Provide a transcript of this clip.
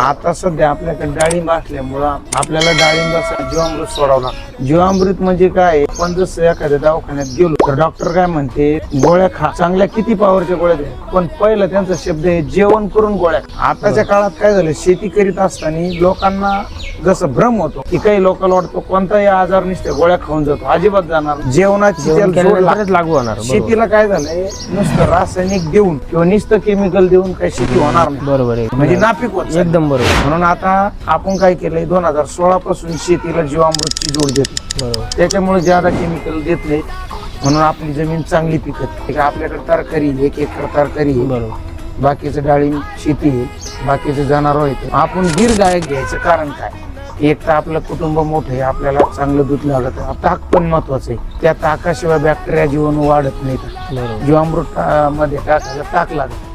आता सध्या आपल्याकडे डाळिंब असल्यामुळं आपल्याला डाळिंबाचा जीवामृत सोडावं लागतं. जीवामृत म्हणजे काय, पण जसं एखाद्या दवाखान्यात गेलो तर डॉक्टर काय म्हणते, गोळ्या खा, चांगल्या किती पावरच्या गोळ्या द्या, पण पहिलं त्यांचा शब्द आहे जेवण करून गोळ्या. आताच्या काळात काय झालं, शेती करीत असताना लोकांना जसं भ्रम होतो की काही लोकांना वाटतो कोणताही आजार नुसत्या गोळ्या खाऊन जातो, अजिबात जाणार जीवनाची लागू होणार. शेतीला काय झालंय, नुसतं रासायनिक देऊन किंवा नुसतं केमिकल देऊन काही शेती होणार नाही. बरोबर आहे, म्हणजे नापीक होत एकदम बरोबर. म्हणून आता आपण काय केलंय, 2016 पासून शेतीला जीवामृतची जोड देतो. बरोबर. त्याच्यामुळे ज्यादा केमिकल देत नाही, म्हणून आपली जमीन चांगली पिकत. आपल्याकडे तरकारी 1 एकर तरकारी, बरोबर, बाकीचं डाळिंब शेती आहे, बाकीचं जनावर आहे. आपण गिर गाय घ्यायचं कारण काय, एक तर आपलं कुटुंब मोठं आहे, आपल्याला चांगलं दूध लागत, ताक पण महत्वाचं आहे. त्या ताकाशिवाय बॅक्टेरिया जीवन वाढत नाही. जीवामृत मध्ये टाकायचं ताक लागत.